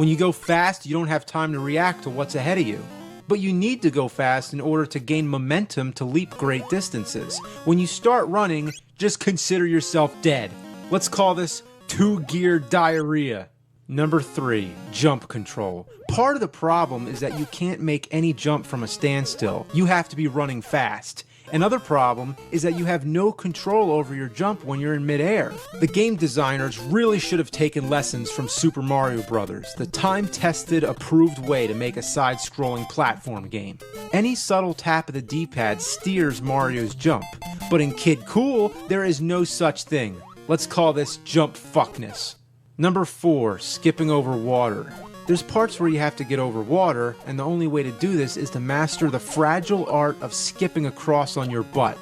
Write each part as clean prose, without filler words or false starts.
When you go fast, you don't have time to react to what's ahead of you. But you need to go fast in order to gain momentum to leap great distances. When you start running, just consider yourself dead. Let's call this two-gear diarrhea. Number 3, jump control. Part of the problem is that you can't make any jump from a standstill. You have to be running fast. Another problem is that you have no control over your jump when you're in midair. The game designers really should have taken lessons from Super Mario Bros., the time-tested, approved way to make a side-scrolling platform game. Any subtle tap of the D-pad steers Mario's jump, but in Kid Cool, there is no such thing. Let's call this jump fuckness. Number 4, skipping over water. There's parts where you have to get over water, and the only way to do this is to master the fragile art of skipping across on your butt.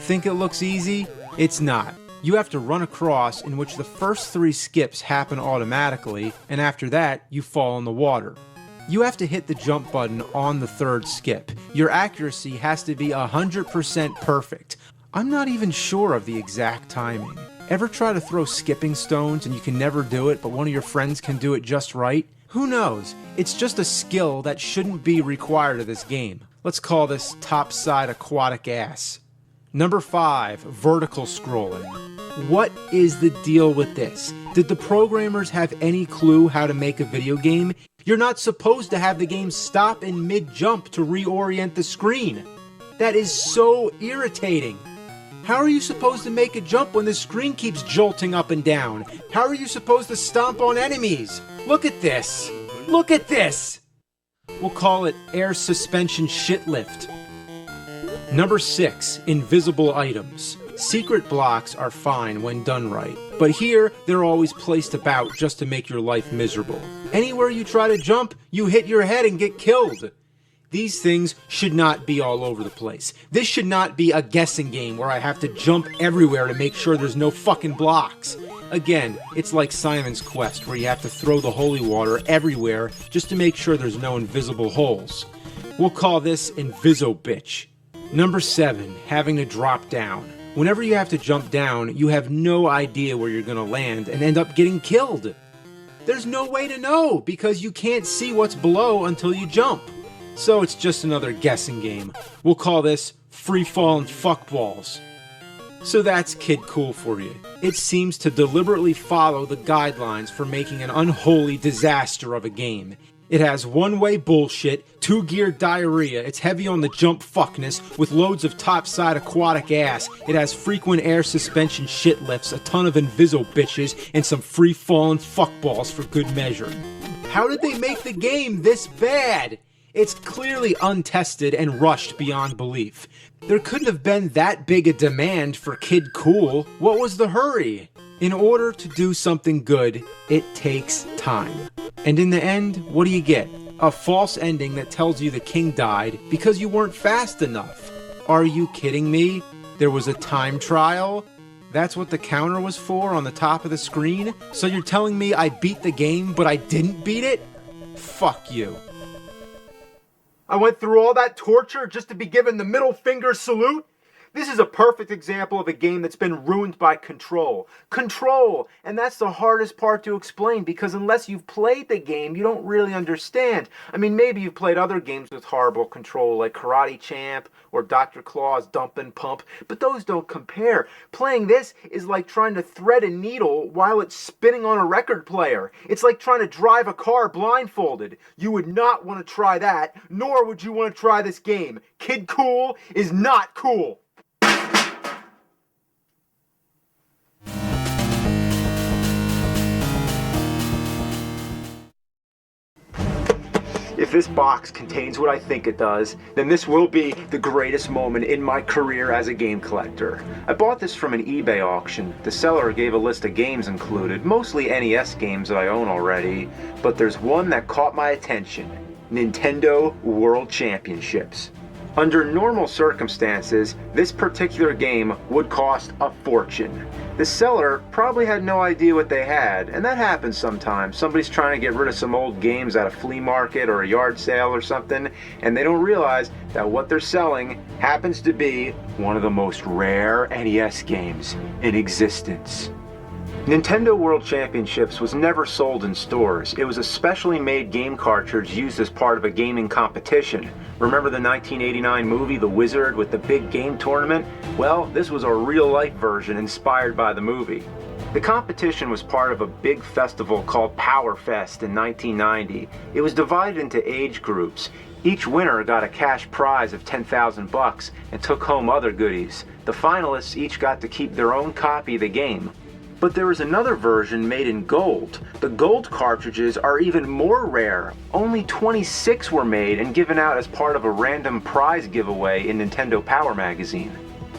Think it looks easy? It's not. You have to run across, in which the first 3 skips happen automatically, and after that, you fall in the water. You have to hit the jump button on the 3rd skip. Your accuracy has to be 100% perfect. I'm not even sure of the exact timing. Ever try to throw skipping stones and you can never do it, but one of your friends can do it just right? Who knows? It's just a skill that shouldn't be required of this game. Let's call this topside aquatic ass. Number 5, vertical scrolling. What is the deal with this? Did the programmers have any clue how to make a video game? You're not supposed to have the game stop in mid-jump to reorient the screen. That is so irritating. How are you supposed to make a jump when the screen keeps jolting up and down? How are you supposed to stomp on enemies? Look at this! Look at this! We'll call it air suspension shit lift. Number 6, invisible items. Secret blocks are fine when done right, but here they're always placed about just to make your life miserable. Anywhere you try to jump, you hit your head and get killed. These things should not be all over the place. This should not be a guessing game where I have to jump everywhere to make sure there's no fucking blocks. Again, it's like Simon's Quest where you have to throw the holy water everywhere just to make sure there's no invisible holes. We'll call this Inviso-Bitch. Number 7, having to drop down. Whenever you have to jump down, you have no idea where you're gonna land and end up getting killed. There's no way to know because you can't see what's below until you jump. So it's just another guessing game. We'll call this free-falling fuckballs. So that's Kid Cool for you. It seems to deliberately follow the guidelines for making an unholy disaster of a game. It has one-way bullshit, two-gear diarrhea, it's heavy on the jump fuckness, with loads of topside aquatic ass, it has frequent air suspension shit lifts, a ton of inviso bitches, and some free-falling fuckballs for good measure. How did they make the game this bad? It's clearly untested and rushed beyond belief. There couldn't have been that big a demand for Kid Cool. What was the hurry? In order to do something good, it takes time. And in the end, what do you get? A false ending that tells you the king died because you weren't fast enough. Are you kidding me? There was a time trial? That's what the counter was for on the top of the screen? So you're telling me I beat the game, but I didn't beat it? Fuck you. I went through all that torture just to be given the middle finger salute? This is a perfect example of a game that's been ruined by control. Control! And that's the hardest part to explain because unless you've played the game, you don't really understand. I mean, maybe you've played other games with horrible control like Karate Champ or Dr. Claw's Dump and Pump, but those don't compare. Playing this is like trying to thread a needle while it's spinning on a record player. It's like trying to drive a car blindfolded. You would not want to try that, nor would you want to try this game. Kid Cool is not cool. If this box contains what I think it does, then this will be the greatest moment in my career as a game collector. I bought this from an eBay auction. The seller gave a list of games included, mostly NES games that I own already, but there's one that caught my attention: Nintendo World Championships. Under normal circumstances, this particular game would cost a fortune. The seller probably had no idea what they had, and that happens sometimes. Somebody's trying to get rid of some old games at a flea market or a yard sale or something, and they don't realize that what they're selling happens to be one of the most rare NES games in existence. Nintendo World Championships was never sold in stores. It was a specially made game cartridge used as part of a gaming competition. Remember the 1989 movie The Wizard with the big game tournament? Well, this was a real-life version inspired by the movie. The competition was part of a big festival called Power Fest in 1990. It was divided into age groups. Each winner got a cash prize of $10,000 and took home other goodies. The finalists each got to keep their own copy of the game. But there was another version made in gold. The gold cartridges are even more rare. Only 26 were made and given out as part of a random prize giveaway in Nintendo Power magazine.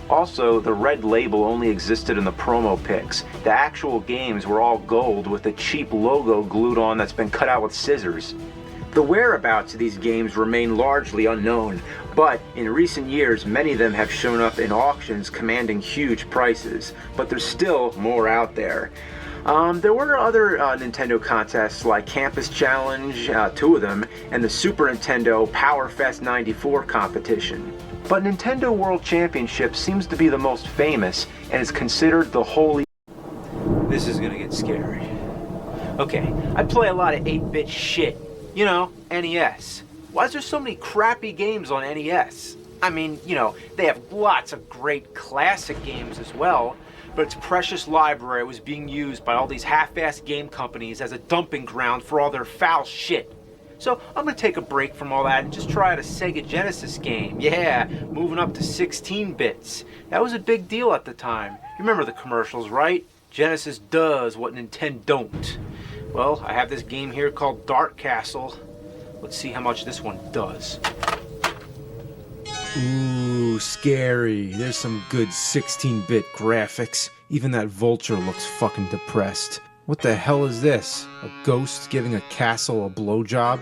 Also, the red label only existed in the promo pics. The actual games were all gold with a cheap logo glued on that's been cut out with scissors. The whereabouts of these games remain largely unknown, but in recent years many of them have shown up in auctions commanding huge prices, but there's still more out there. There were other Nintendo contests like Campus Challenge, 2 of them, and the Super Nintendo Power Fest 94 competition. But Nintendo World Championship seems to be the most famous and is considered the holy... This is gonna get scary. Okay, I play a lot of 8-bit shit. You know, NES. Why is there so many crappy games on NES? I mean, you know, they have lots of great classic games as well, but its precious library was being used by all these half-assed game companies as a dumping ground for all their foul shit. So I'm gonna take a break from all that and just try out a Sega Genesis game. Yeah, moving up to 16 bits. That was a big deal at the time. You remember the commercials, right? Genesis does what Nintendo don't. Well, I have this game here called Dark Castle. Let's see how much this one does. Ooh, scary. There's some good 16-bit graphics. Even that vulture looks fucking depressed. What the hell is this? A ghost giving a castle a blowjob?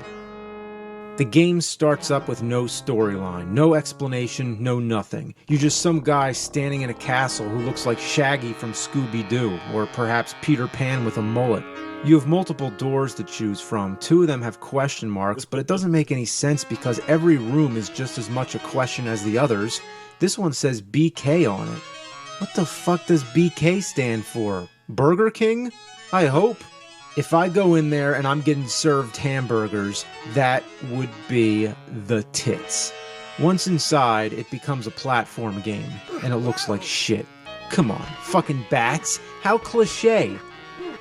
The game starts up with no storyline, no explanation, no nothing. You're just some guy standing in a castle who looks like Shaggy from Scooby-Doo, or perhaps Peter Pan with a mullet. You have multiple doors to choose from. 2 of them have question marks, but it doesn't make any sense because every room is just as much a question as the others. This one says BK on it. What the fuck does BK stand for? Burger King? I hope. If I go in there and I'm getting served hamburgers, that would be the tits. Once inside, it becomes a platform game, and it looks like shit. Come on, fucking bats? How cliche.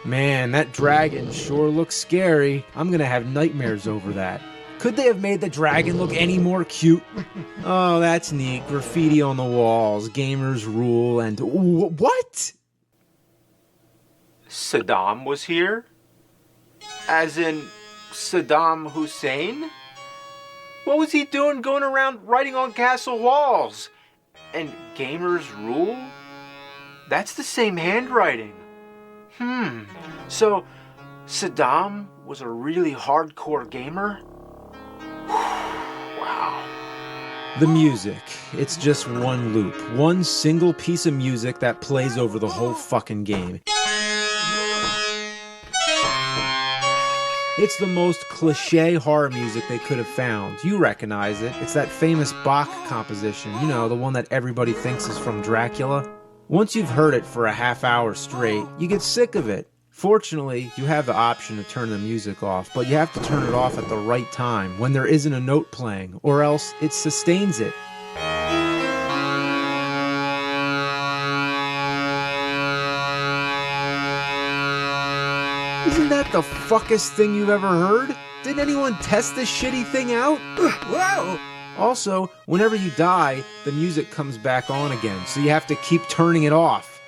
Man, that dragon sure looks scary. I'm gonna have nightmares over that. Could they have made the dragon look any more cute? Oh, that's neat. Graffiti on the walls, gamers rule, and... What? Saddam was here? As in Saddam Hussein? What was he doing going around writing on castle walls? And gamers rule? That's the same handwriting. So Saddam was a really hardcore gamer? Wow. The music. It's just one loop. One single piece of music that plays over the whole fucking game. It's the most cliche horror music they could have found. You recognize it. It's that famous Bach composition. You know, the one that everybody thinks is from Dracula. Once you've heard it for a half hour straight, you get sick of it. Fortunately, you have the option to turn the music off, but you have to turn it off at the right time, when there isn't a note playing, or else it sustains it. Isn't that the fuckest thing you've ever heard? Didn't anyone test this shitty thing out? Whoa! Also, whenever you die, the music comes back on again, so you have to keep turning it off.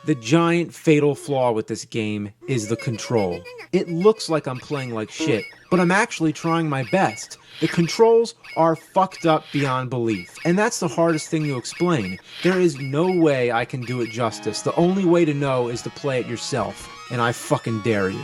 The giant fatal flaw with this game is the control. It looks like I'm playing like shit, but I'm actually trying my best. The controls are fucked up beyond belief, and that's the hardest thing to explain. There is no way I can do it justice. The only way to know is to play it yourself, and I fucking dare you.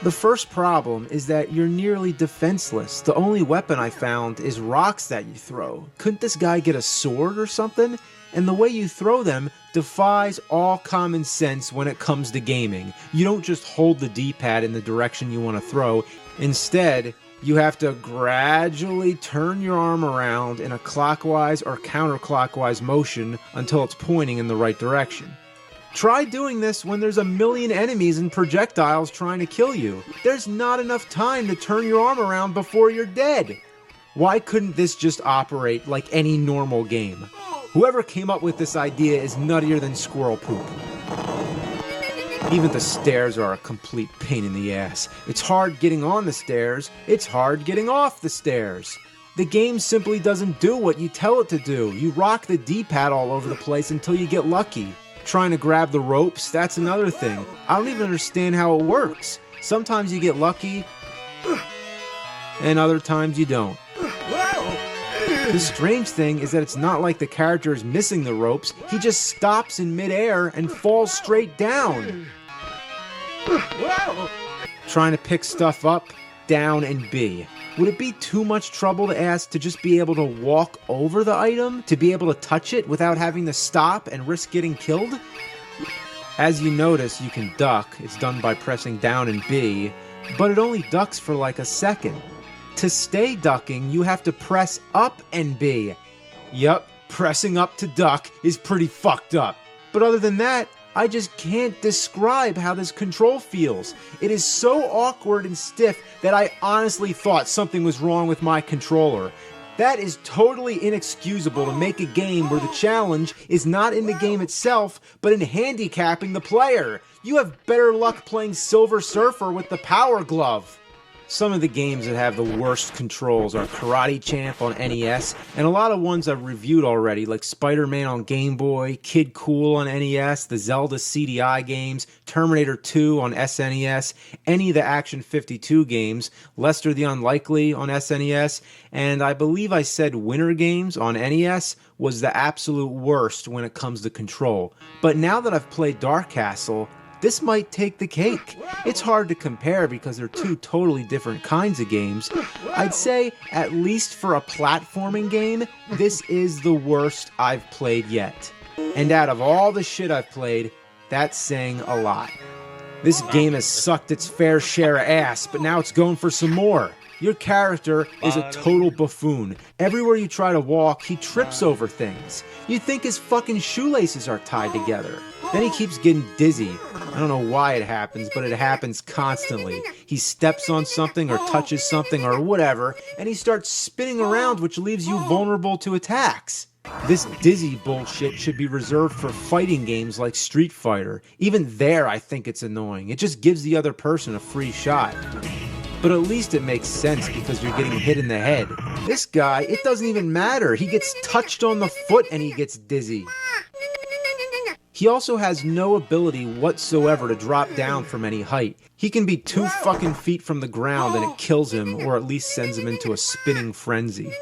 The first problem is that you're nearly defenseless. The only weapon I found is rocks that you throw. Couldn't this guy get a sword or something? And the way you throw them defies all common sense when it comes to gaming. You don't just hold the D-pad in the direction you want to throw. Instead, you have to gradually turn your arm around in a clockwise or counterclockwise motion until it's pointing in the right direction. Try doing this when there's a million enemies and projectiles trying to kill you. There's not enough time to turn your arm around before you're dead. Why couldn't this just operate like any normal game? Whoever came up with this idea is nuttier than squirrel poop. Even the stairs are a complete pain in the ass. It's hard getting on the stairs, it's hard getting off the stairs. The game simply doesn't do what you tell it to do. You rock the D-pad all over the place until you get lucky. Trying to grab the ropes, that's another thing. I don't even understand how it works. Sometimes you get lucky, and other times you don't. The strange thing is that it's not like the character is missing the ropes, he just stops in midair and falls straight down. Trying to pick stuff up, down, and B. Would it be too much trouble to ask to just be able to walk over the item, to be able to touch it without having to stop and risk getting killed? As you notice, you can duck. It's done by pressing down and B, but it only ducks for like a second. To stay ducking, you have to press up and B. Yup, pressing up to duck is pretty fucked up. But other than that, I just can't describe how this control feels. It is so awkward and stiff that I honestly thought something was wrong with my controller. That is totally inexcusable to make a game where the challenge is not in the game itself, but in handicapping the player. You have better luck playing Silver Surfer with the Power Glove. Some of the games that have the worst controls are Karate Champ on NES, and a lot of ones I've reviewed already, like Spider-Man on Game Boy, Kid Cool on NES, the Zelda CDI games, Terminator 2 on SNES, any of the Action 52 games, Lester the Unlikely on SNES, and I believe I said Winter Games on NES was the absolute worst when it comes to control. But now that I've played Dark Castle, this might take the cake. It's hard to compare because they're two totally different kinds of games. I'd say, at least for a platforming game, this is the worst I've played yet. And out of all the shit I've played, that's saying a lot. This game has sucked its fair share of ass, but now it's going for some more. Your character is a total buffoon. Everywhere you try to walk, he trips over things. You'd think his fucking shoelaces are tied together. Then he keeps getting dizzy. I don't know why it happens, but it happens constantly. He steps on something or touches something or whatever, and he starts spinning around, which leaves you vulnerable to attacks. This dizzy bullshit should be reserved for fighting games like Street Fighter. Even there, I think it's annoying. It just gives the other person a free shot. But at least it makes sense because you're getting hit in the head. This guy, it doesn't even matter. He gets touched on the foot and he gets dizzy. He also has no ability whatsoever to drop down from any height. He can be 2 fucking feet from the ground and it kills him, or at least sends him into a spinning frenzy.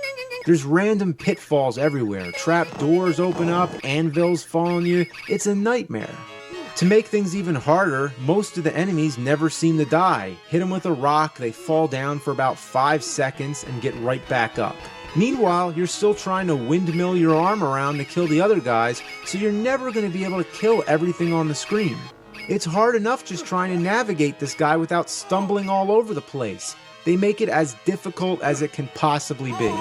There's random pitfalls everywhere. Trap doors open up, anvils fall on you. It's a nightmare. To make things even harder, most of the enemies never seem to die. Hit them with a rock, they fall down for about 5 seconds and get right back up. Meanwhile, you're still trying to windmill your arm around to kill the other guys, so you're never going to be able to kill everything on the screen. It's hard enough just trying to navigate this guy without stumbling all over the place. They make it as difficult as it can possibly be.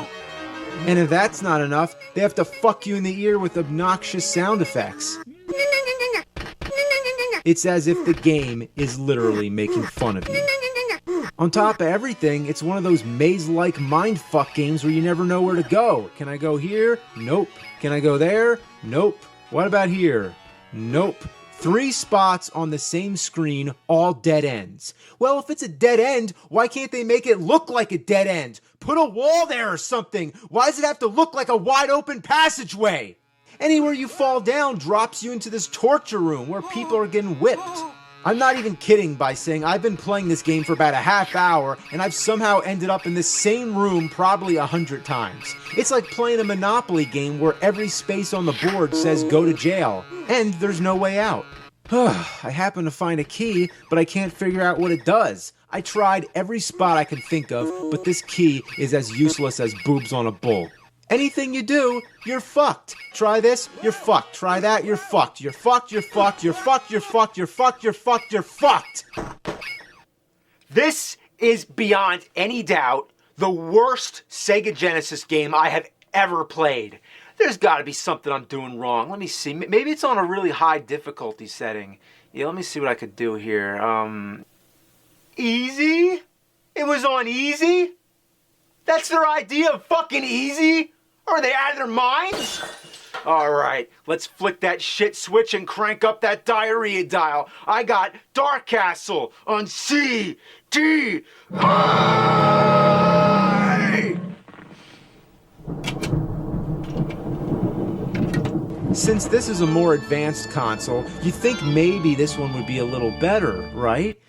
And if that's not enough, they have to fuck you in the ear with obnoxious sound effects. It's as if the game is literally making fun of you. On top of everything, it's one of those maze-like mindfuck games where you never know where to go. Can I go here? Nope. Can I go there? Nope. What about here? Nope. 3 spots on the same screen, all dead ends. Well, if it's a dead end, why can't they make it look like a dead end? Put a wall there or something. Why does it have to look like a wide-open passageway? Anywhere you fall down drops you into this torture room where people are getting whipped. I'm not even kidding by saying I've been playing this game for about a half hour and I've somehow ended up in this same room probably 100 times. It's like playing a Monopoly game where every space on the board says go to jail, and there's no way out. I happen to find a key, but I can't figure out what it does. I tried every spot I could think of, but this key is as useless as boobs on a bull. Anything you do, you're fucked. Try this, you're fucked. Try that, you're fucked. You're fucked, you're fucked, you're fucked, you're fucked, you're fucked, you're fucked, you're fucked. This is beyond any doubt the worst Sega Genesis game I have ever played. There's got to be something I'm doing wrong. Let me see. Maybe it's on a really high difficulty setting. Yeah, let me see what I could do here. Easy? It was on easy? That's their idea of fucking easy? Are they out of their minds? Alright, let's flick that shit switch and crank up that diarrhea dial. I got Dark Castle on CD. High! Since this is a more advanced console, you think maybe this one would be a little better, right?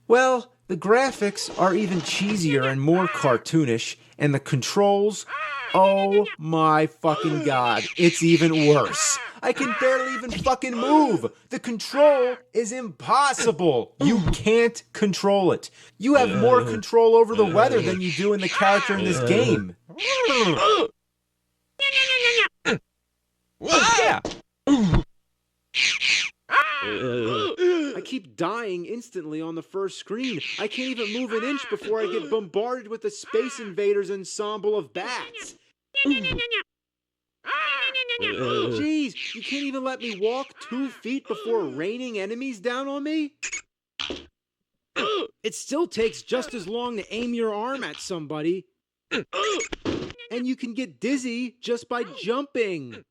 Well, the graphics are even cheesier and more cartoonish, and the controls, oh my fucking god, it's even worse. I can barely even fucking move. The control is impossible. You can't control it. You have more control over the weather than you do in the character in this game. Yeah. I keep dying instantly on the first screen. I can't even move an inch before I get bombarded with the Space Invaders ensemble of bats. Jeez, you can't even let me walk 2 feet before raining enemies down on me? It still takes just as long to aim your arm at somebody. And you can get dizzy just by jumping.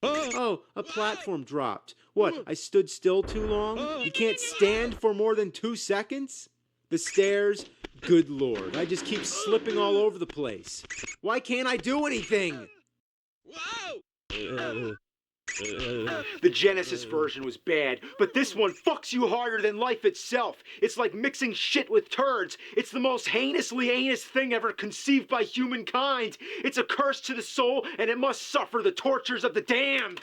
Oh, a platform dropped. What, I stood still too long? You can't stand for more than 2 seconds? The stairs? Good lord, I just keep slipping all over the place. Why can't I do anything? The Genesis version was bad, but this one fucks you harder than life itself. It's like mixing shit with turds. It's the most heinously anus thing ever conceived by humankind. It's a curse to the soul, and it must suffer the tortures of the damned.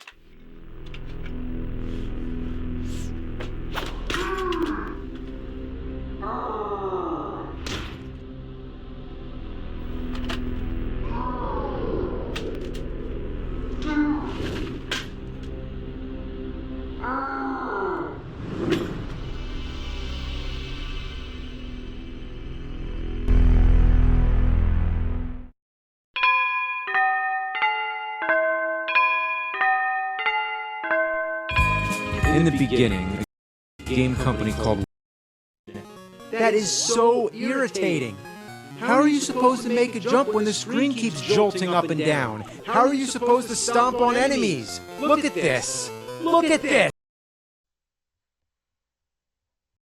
In the beginning, a game company called That is so irritating. How are you supposed to make a jump when the screen keeps jolting up and down? How are you supposed to stomp on enemies? Look at this. Look at this.